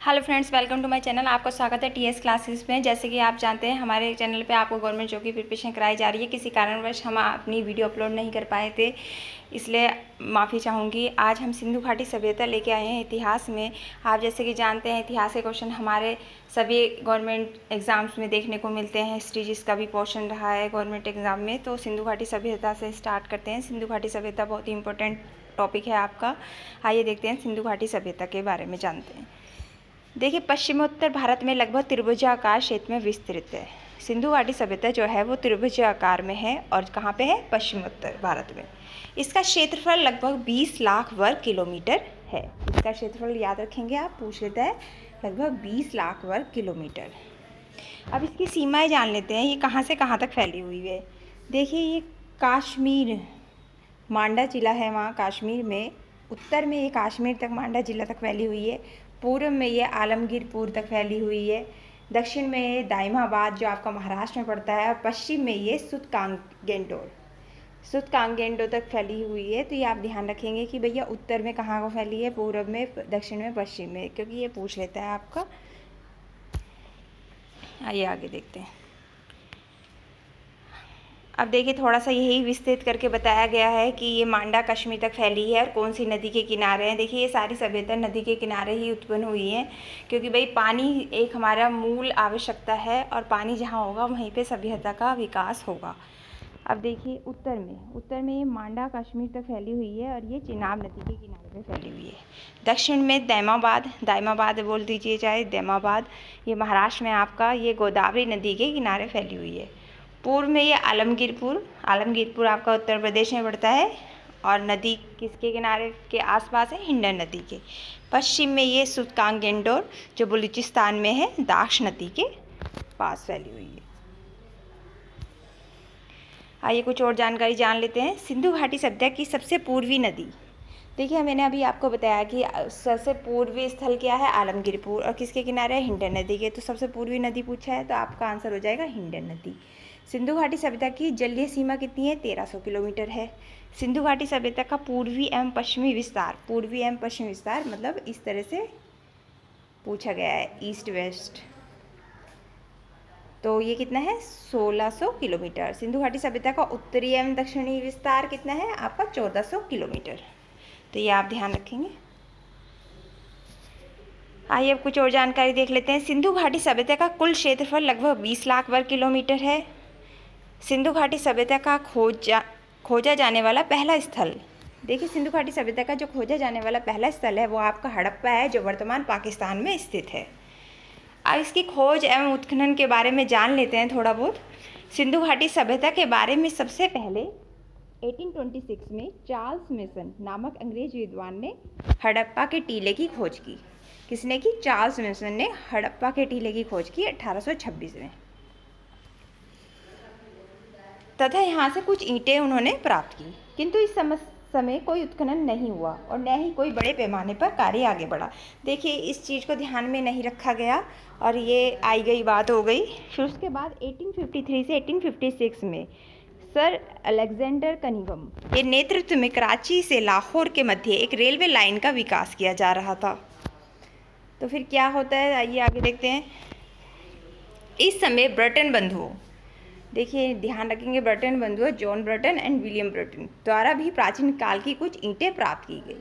Hello friends, welcome to my channel. आपका स्वागत है टीएस क्लासेस में। जैसे कि आप जानते हैं, हमारे चैनल पे आपको गवर्नमेंट जॉब की प्रिपरेशन कराई जा रही है। किसी कारणवश हम अपनी वीडियो अपलोड नहीं कर पाए थे, इसलिए माफ़ी चाहूँगी। आज हम सिंधु घाटी सभ्यता लेके आए हैं इतिहास में। आप जैसे कि जानते हैं, इतिहास के क्वेश्चन हमारे सभी गवर्नमेंट एग्ज़ाम्स में देखने को मिलते हैं। हिस्ट्री जिसका भी पोर्शन रहा है गवर्नमेंट एग्ज़ाम में, तो सिंधु घाटी सभ्यता से स्टार्ट करते हैं। सिंधु घाटी सभ्यता बहुत ही इंपॉर्टेंट टॉपिक है आपका। आइए देखते हैं सिंधु घाटी सभ्यता के बारे में जानते हैं। देखिए, पश्चिमोत्तर भारत में लगभग त्रिभुजाकार क्षेत्र में विस्तृत है। सिंधु घाटी सभ्यता जो है वो त्रिभुजाकार में है और कहाँ पे है? पश्चिमोत्तर भारत में। इसका क्षेत्रफल लगभग 20 लाख वर्ग किलोमीटर है। इसका क्षेत्रफल याद रखेंगे आप, पूछ लेता है, लगभग 20 लाख वर्ग किलोमीटर। अब इसकी सीमाएं जान लेते हैं, ये कहाँ से कहाँ तक फैली हुई है। देखिए, ये कश्मीर मांडा जिला है, वहाँ कश्मीर में उत्तर में ये कश्मीर तक मांडा जिला तक फैली हुई है। पूर्व में ये आलमगीरपुर तक फैली हुई है। दक्षिण में ये दाइमाबाद जो आपका महाराष्ट्र में पड़ता है, और पश्चिम में ये सुतकांगेंडो तक फैली हुई है। तो ये आप ध्यान रखेंगे कि भैया उत्तर में कहाँ को फैली है, पूर्व में, दक्षिण में, पश्चिम में, क्योंकि ये पूछ लेता है आपका। आइए आगे देखते हैं। अब देखिए, थोड़ा सा यही विस्तृत करके बताया गया है कि ये मांडा कश्मीर तक फैली है और कौन सी नदी के किनारे हैं। देखिए, ये सारी सभ्यता नदी के किनारे ही उत्पन्न हुई है, क्योंकि भाई पानी एक हमारा मूल आवश्यकता है और पानी जहाँ होगा वहीं पे सभ्यता का विकास होगा। अब देखिए, उत्तर में ये मांडा कश्मीर तक फैली हुई है और ये चिनाब नदी के किनारे पे फैली हुई है। दक्षिण में दाइमाबाद बोल दीजिए, चाहे दैमाबाद, ये महाराष्ट्र में आपका, ये गोदावरी नदी के किनारे फैली हुई है। पूर्व में ये आलमगीरपुर आपका उत्तर प्रदेश में पड़ता है और नदी किसके किनारे के आसपास है? हिंडन नदी के। पश्चिम में ये सुतकांगेंडोर जो बलूचिस्तान में है, दाक्ष नदी के पास फैली हुई है। आइए कुछ और जानकारी जान लेते हैं। सिंधु घाटी सभ्यता की सबसे पूर्वी नदी। देखिए, मैंने अभी आपको बताया कि सबसे पूर्वी स्थल क्या है? आलमगीरपुर। और किसके किनारे है? हिंडन नदी के। तो सबसे पूर्वी नदी पूछा है तो आपका आंसर हो जाएगा हिंडन नदी। सिंधु घाटी सभ्यता की जलीय सीमा कितनी है? 1300 किलोमीटर है। सिंधु घाटी सभ्यता का पूर्वी एवं पश्चिमी विस्तार मतलब इस तरह से पूछा गया है, ईस्ट वेस्ट। तो ये कितना है? 1600 किलोमीटर। सिंधु घाटी सभ्यता का उत्तरी एवं दक्षिणी विस्तार कितना है? आपका 1400 किलोमीटर। तो ये आप ध्यान रखेंगे। आइए अब कुछ और जानकारी देख लेते हैं। सिंधु घाटी सभ्यता का कुल क्षेत्रफल लगभग 20 लाख वर्ग किलोमीटर है। सिंधु घाटी सभ्यता का खोजा जाने वाला पहला स्थल। देखिए, सिंधु घाटी सभ्यता का जो खोजा जाने वाला पहला स्थल है वो आपका हड़प्पा है, जो वर्तमान पाकिस्तान में स्थित है। अब इसकी खोज एवं उत्खनन के बारे में जान लेते हैं थोड़ा बहुत। सिंधु घाटी सभ्यता के बारे में सबसे पहले 1826 में चार्ल्स मेसन नामक अंग्रेज विद्वान ने हड़प्पा के टीले की खोज की। किसने की? चार्ल्स मेसन ने हड़प्पा के टीले की खोज की 1826 में, तथा यहाँ से कुछ ईंटें उन्होंने प्राप्त की। किंतु इस समय कोई उत्खनन नहीं हुआ और न ही कोई बड़े पैमाने पर कार्य आगे बढ़ा। देखिए, इस चीज़ को ध्यान में नहीं रखा गया और ये आई गई बात हो गई। फिर उसके बाद 1853 से 1856 में सर अलेक्जेंडर कनिंघम के नेतृत्व में कराची से लाहौर के मध्य एक रेलवे लाइन का विकास किया जा रहा था। तो फिर क्या होता है, आइए आगे देखते हैं। इस समय ब्रटन बंधुओं, देखिए ध्यान रखेंगे, ब्रटन बंधुओं जॉन ब्रटन एंड विलियम ब्रटन द्वारा भी प्राचीन काल की कुछ ईंटें प्राप्त की गई,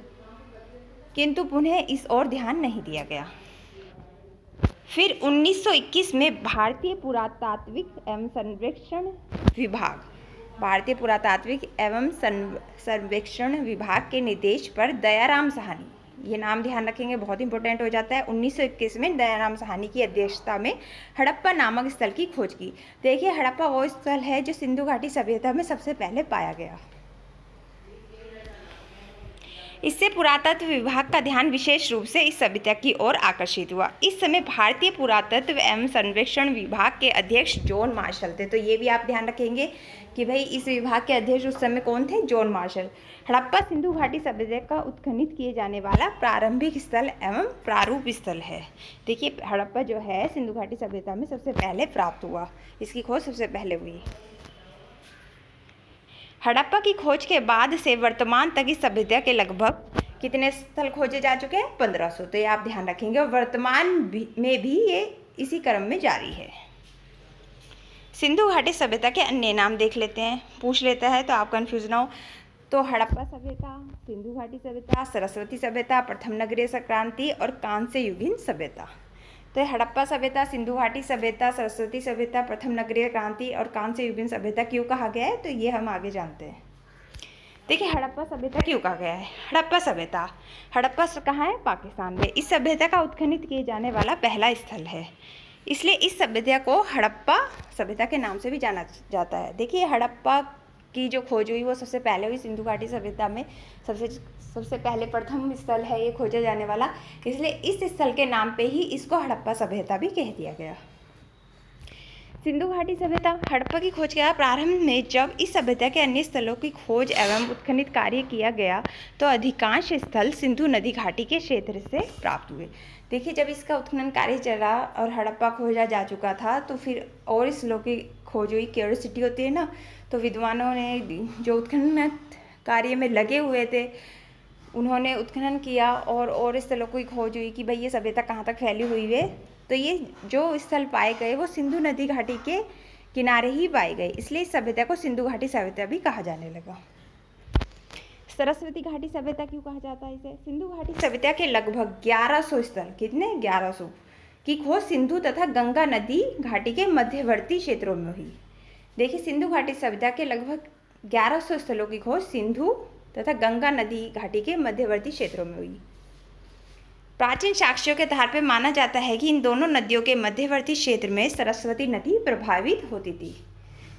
किंतु पुनः इस ओर ध्यान नहीं दिया गया। फिर 1921 में भारतीय पुरातात्विक एवं सर्वेक्षण विभाग के निर्देश पर दयाराम साहनी, ये नाम ध्यान रखेंगे, बहुत इंपॉर्टेंट हो जाता है। 1921 में दयाराम साहनी की अध्यक्षता में हड़प्पा नामक स्थल की खोज की। देखिए, हड़प्पा वो स्थल है जो सिंधु घाटी सभ्यता में सबसे पहले पाया गया। इससे पुरातत्व विभाग का ध्यान विशेष रूप से इस सभ्यता की ओर आकर्षित हुआ। इस समय भारतीय पुरातत्व एवं सर्वेक्षण विभाग के अध्यक्ष जॉन मार्शल थे। तो ये भी आप ध्यान रखेंगे कि भाई इस विभाग के अध्यक्ष उस समय कौन थे? John Marshall. हड़प्पा सिंधु घाटी सभ्यता का उत्खनित किए जाने वाला प्रारंभिक स्थल एवं प्रारूप स्थल है। देखिए, हड़प्पा जो है सिंधु घाटी सभ्यता में सबसे पहले प्राप्त हुआ, इसकी खोज सबसे पहले हुई। हड़प्पा की खोज के बाद से वर्तमान तक इस सभ्यता के लगभग कितने स्थल खोजे जा चुके हैं? 1500। तो ये आप ध्यान रखेंगे और वर्तमान में भी ये इसी क्रम में जारी है। सिंधु घाटी सभ्यता के अन्य नाम देख लेते हैं, पूछ लेता है तो आप कंफ्यूज ना हो। तो हड़प्पा सभ्यता, सिंधु घाटी सभ्यता, सरस्वती सभ्यता, प्रथम नगरीय क्रांति और कांस्य युगीन सभ्यता। तो हड़प्पा सभ्यता, सिंधु घाटी सभ्यता, सरस्वती सभ्यता, प्रथम नगरीय क्रांति और कांस्य युगीन सभ्यता क्यों कहा गया है, तो ये हम आगे जानते हैं। देखिए हड़प्पा सभ्यता क्यों कहा गया है? हड़प्पा कहाँ है? पाकिस्तान में। इस सभ्यता का उत्खनन किए जाने वाला पहला स्थल है, इसलिए इस सभ्यता को हड़प्पा सभ्यता के नाम से भी जाना जाता है। देखिए हड़प्पा की जो खोज हुई वो सबसे पहले हुई सिंधु घाटी सभ्यता में। सबसे पहले प्रथम स्थल है ये खोजा जाने वाला, इसलिए इस स्थल के नाम पे ही इसको हड़प्पा सभ्यता भी कह दिया गया। सिंधु घाटी सभ्यता, हड़प्पा की खोज के प्रारंभ में जब इस सभ्यता के अन्य स्थलों की खोज एवं उत्खनन कार्य किया गया तो अधिकांश स्थल सिंधु नदी घाटी के क्षेत्र से प्राप्त हुए। देखिए जब इसका उत्खनन कार्य चला और हड़प्पा खोजा जा चुका था तो फिर और स्थलों की खोज हुई। क्यूरियोसिटी होती है ना, तो विद्वानों ने जो उत्खनन कार्य में लगे हुए थे उन्होंने उत्खनन किया और स्थलों की खोज हुई कि भाई ये सभ्यता कहाँ तक फैली हुई है। तो ये जो स्थल पाए गए वो सिंधु नदी घाटी के किनारे ही पाए गए, इसलिए इस सभ्यता को सिंधु घाटी सभ्यता भी कहा जाने लगा। सरस्वती घाटी सभ्यता क्यों कहा जाता है इसे? सिंधु घाटी सभ्यता के लगभग 1100 स्थल, कितने? 1100 की खोज सिंधु तथा गंगा नदी घाटी के मध्यवर्ती क्षेत्रों में हुई। देखिए सिंधु घाटी सभ्यता के लगभग 1100 स्थलों की खोज सिंधु तथा गंगा नदी घाटी के मध्यवर्ती क्षेत्रों में हुई। प्राचीन साक्ष्यों के आधार पर माना जाता है कि इन दोनों नदियों के मध्यवर्ती क्षेत्र में सरस्वती नदी प्रभावित होती थी।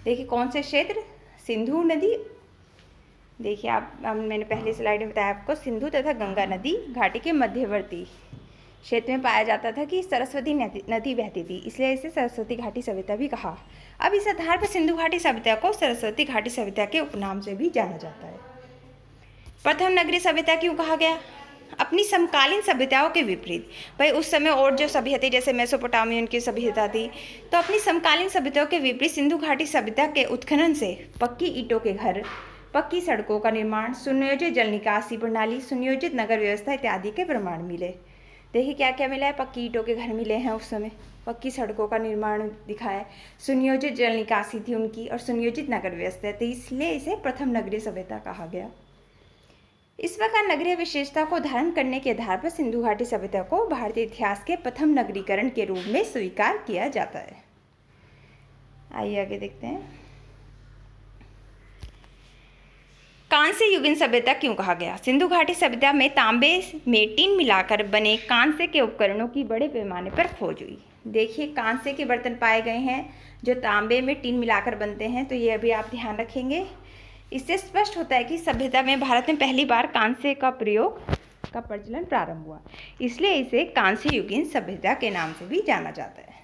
देखिए कौन से क्षेत्र? सिंधु नदी, देखिए मैंने पहले स्लाइड में बताया आपको, सिंधु तथा गंगा नदी घाटी के मध्यवर्ती क्षेत्र में पाया जाता था कि सरस्वती नदी बहती थी, इसलिए इसे सरस्वती घाटी सभ्यता भी कहा। अब इस आधार पर सिंधु घाटी सभ्यता को सरस्वती घाटी सभ्यता के उपनाम से भी जाना जाता है। प्रथम नगरीय सभ्यता क्यों कहा गया? अपनी समकालीन सभ्यताओं के विपरीत, भाई उस समय और जो सभ्यता जैसे मेसोपोटामियन की सभ्यता थी, तो अपनी समकालीन सभ्यताओं के विपरीत सिंधु घाटी सभ्यता के उत्खनन से पक्की ईंटों के घर, पक्की सड़कों का निर्माण, सुनियोजित जल निकासी प्रणाली, सुनियोजित नगर व्यवस्था इत्यादि के प्रमाण मिले। देखिए क्या क्या मिला है? पक्की ईंटों के घर मिले हैं उस समय, पक्की सड़कों का निर्माण दिखा है, सुनियोजित जल निकासी थी उनकी और सुनियोजित नगर व्यवस्था थी, इसलिए इसे प्रथम नगरीय सभ्यता कहा गया। इस प्रकार नगरीय विशेषता को धारण करने के आधार पर सिंधु घाटी सभ्यता को भारतीय इतिहास के प्रथम नगरीकरण के रूप में स्वीकार किया जाता है। आइए आगे देखते हैं। कांस्य युगीन सभ्यता क्यों कहा गया? सिंधु घाटी सभ्यता में तांबे में टिन मिलाकर बने कांस्य के उपकरणों की बड़े पैमाने पर खोज हुई। देखिए कांस्य के बर्तन पाए गए हैं जो तांबे में टिन मिलाकर बनते हैं, तो ये अभी आप ध्यान रखेंगे। इससे स्पष्ट होता है कि सभ्यता में भारत में पहली बार कांस्य का प्रयोग का प्रचलन प्रारंभ हुआ, इसलिए इसे कांस्य युगीन सभ्यता के नाम से भी जाना जाता है।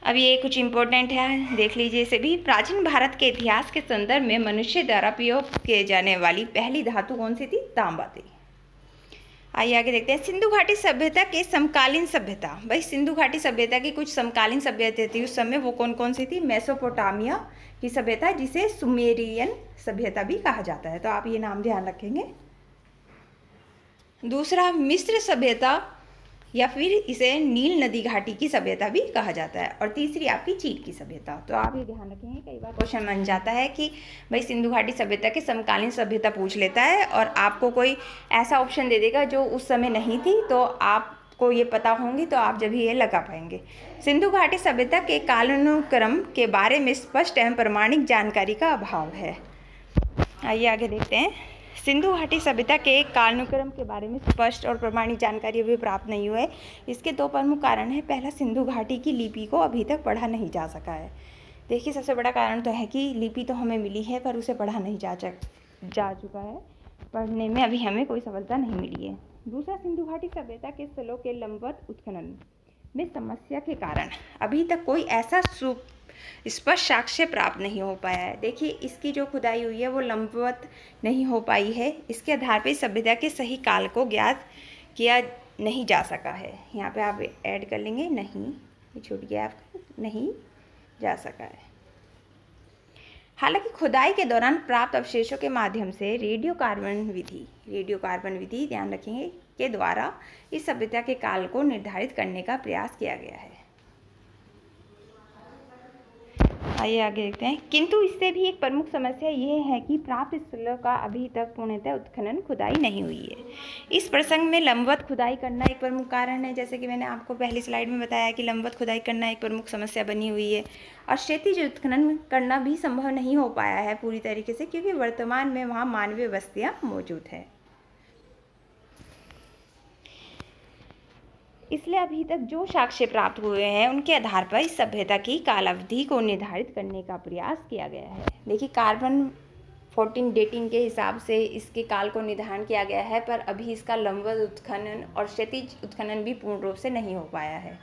अब ये कुछ इम्पोर्टेंट है, देख लीजिए इसे भी। प्राचीन भारत के इतिहास के संदर्भ में मनुष्य द्वारा प्रयोग किए जाने वाली पहली धातु कौन सी थी? तांबा थी। आइए आगे देखते हैं। सिंधु घाटी सभ्यता के समकालीन सभ्यता, भाई सिंधु घाटी सभ्यता की कुछ समकालीन सभ्यता थी उस समय, वो कौन कौन सी थी? मेसोपोटामिया की सभ्यता, जिसे सुमेरियन सभ्यता भी कहा जाता है, तो आप ये नाम ध्यान रखेंगे। दूसरा मिस्र सभ्यता या फिर इसे नील नदी घाटी की सभ्यता भी कहा जाता है, और तीसरी आपकी चीन की सभ्यता। तो आप ये ध्यान रखेंगे, कई बार क्वेश्चन बन जाता है कि भाई सिंधु घाटी सभ्यता के समकालीन सभ्यता पूछ लेता है और आपको कोई ऐसा ऑप्शन दे देगा जो उस समय नहीं थी, तो आपको ये पता होंगी तो आप जब ये लगा पाएंगे। सिंधु घाटी सभ्यता के कालानुक्रम के बारे में स्पष्ट एवं प्रमाणिक जानकारी का अभाव है। आइए आगे देखते हैं। सिंधु घाटी सभ्यता के कालानुक्रम के बारे में स्पष्ट और प्रमाणिक जानकारी अभी प्राप्त नहीं हुई है। इसके दो प्रमुख कारण हैं। पहला, सिंधु घाटी की लिपि को अभी तक पढ़ा नहीं जा सका है। देखिए सबसे बड़ा कारण तो है कि लिपि तो हमें मिली है पर उसे पढ़ा नहीं जा चुका है, पढ़ने में अभी हमें कोई सफलता नहीं मिली है। दूसरा, सिंधु घाटी सभ्यता के स्थलों के लंबवत उत्खनन में समस्या के कारण अभी तक कोई ऐसा स्पष्ट साक्ष्य प्राप्त नहीं हो पाया है। देखिए इसकी जो खुदाई हुई है वो लंबवत नहीं हो पाई है, इसके आधार पर सभ्यता के सही काल को ज्ञात किया नहीं जा सका है। यहाँ पे आप ऐड कर लेंगे, नहीं, ये छूट गया आपका, नहीं जा सका है। हालांकि खुदाई के दौरान प्राप्त अवशेषों के माध्यम से रेडियोकार्बन विधि ध्यान रखेंगे के द्वारा इस सभ्यता के काल को निर्धारित करने का प्रयास किया गया है। आइए आगे देखते हैं। किंतु इससे भी एक प्रमुख समस्या यह है कि प्राप्त स्थलों का अभी तक पूर्णतः उत्खनन खुदाई नहीं हुई है। इस प्रसंग में लंबवत खुदाई करना एक प्रमुख कारण है। जैसे कि मैंने आपको पहली स्लाइड में बताया कि लंबवत खुदाई करना एक प्रमुख समस्या बनी हुई है और क्षैतिज उत्खनन करना भी संभव नहीं हो पाया है पूरी तरीके से, क्योंकि वर्तमान में वहाँ मानवीय बस्तियाँ मौजूद है। इसलिए अभी तक जो साक्ष्य प्राप्त हुए हैं उनके आधार पर इस सभ्यता की कालावधि को निर्धारित करने का प्रयास किया गया है। देखिए कार्बन 14 डेटिंग के हिसाब से इसके काल को निर्धारण किया गया है, पर अभी इसका लंबवत उत्खनन और क्षैतिज उत्खनन भी पूर्ण रूप से नहीं हो पाया है।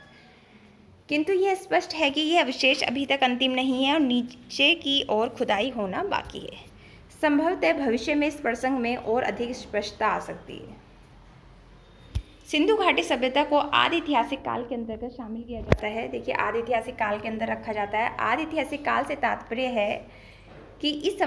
किंतु यह स्पष्ट है कि यह अवशेष अभी तक अंतिम नहीं है और नीचे की ओर खुदाई होना बाकी है। संभवतः भविष्य में इस प्रसंग में और अधिक स्पष्टता आ सकती है। सिंधु घाटी सभ्यता को आदि ऐतिहासिक काल के अंतर्गत शामिल किया जाता है। देखिए आदि ऐतिहासिक काल के अंदर रखा जाता है। आदि ऐतिहासिक काल से तात्पर्य है कि इस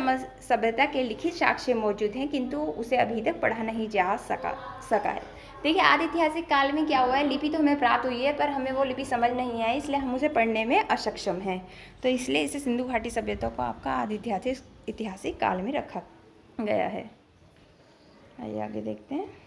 सभ्यता के लिखित साक्ष्य मौजूद हैं, किंतु उसे अभी तक पढ़ा नहीं जा सका है। देखिए आदि ऐतिहासिक काल में क्या हुआ है, लिपि तो हमें प्राप्त हुई है पर हमें वो लिपि समझ नहीं आई, इसलिए हम उसे पढ़ने में अक्षम हैं। तो इसलिए इसे सिंधु घाटी सभ्यता को आपका आदि ऐतिहासिक काल में रखा गया है। आइए आगे देखते हैं।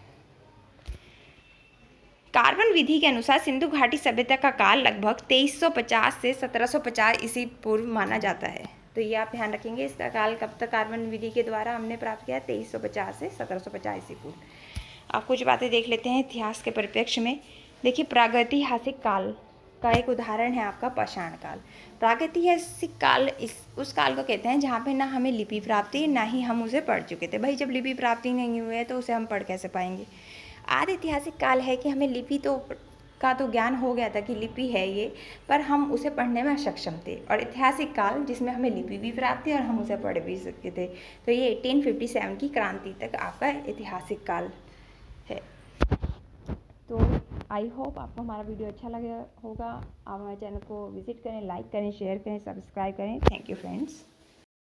कार्बन विधि के अनुसार सिंधु घाटी सभ्यता का काल लगभग 2350 से 1750 ईसा पूर्व माना जाता है। तो ये आप ध्यान रखेंगे, इसका काल कब तक कार्बन विधि के द्वारा हमने प्राप्त किया, 2350 से 1750 ईसा पूर्व। आप कुछ बातें देख लेते हैं इतिहास के परिप्रेक्ष्य में। देखिए प्रागैतिहासिक काल का एक उदाहरण है आपका पाषाण काल। प्रागैतिहासिक काल उस काल को कहते हैं जहाँ पे ना हमें लिपि प्राप्ति ना ही हम उसे पढ़ चुके थे। भाई जब लिपि प्राप्ति नहीं हुई है तो उसे हम पढ़ कैसे पाएंगे। आदि ऐतिहासिक काल है कि हमें लिपि का तो ज्ञान हो गया था कि लिपि है ये, पर हम उसे पढ़ने में अक्षम थे। और ऐतिहासिक काल जिसमें हमें लिपि भी प्राप्त थी और हम उसे पढ़ भी सकते थे। तो ये 1857 की क्रांति तक आपका ऐतिहासिक काल है। तो आई होप आपको हमारा वीडियो अच्छा लगा होगा। आप हमारे चैनल को विजिट करें, लाइक करें, शेयर करें, सब्सक्राइब करें। Thank you friends.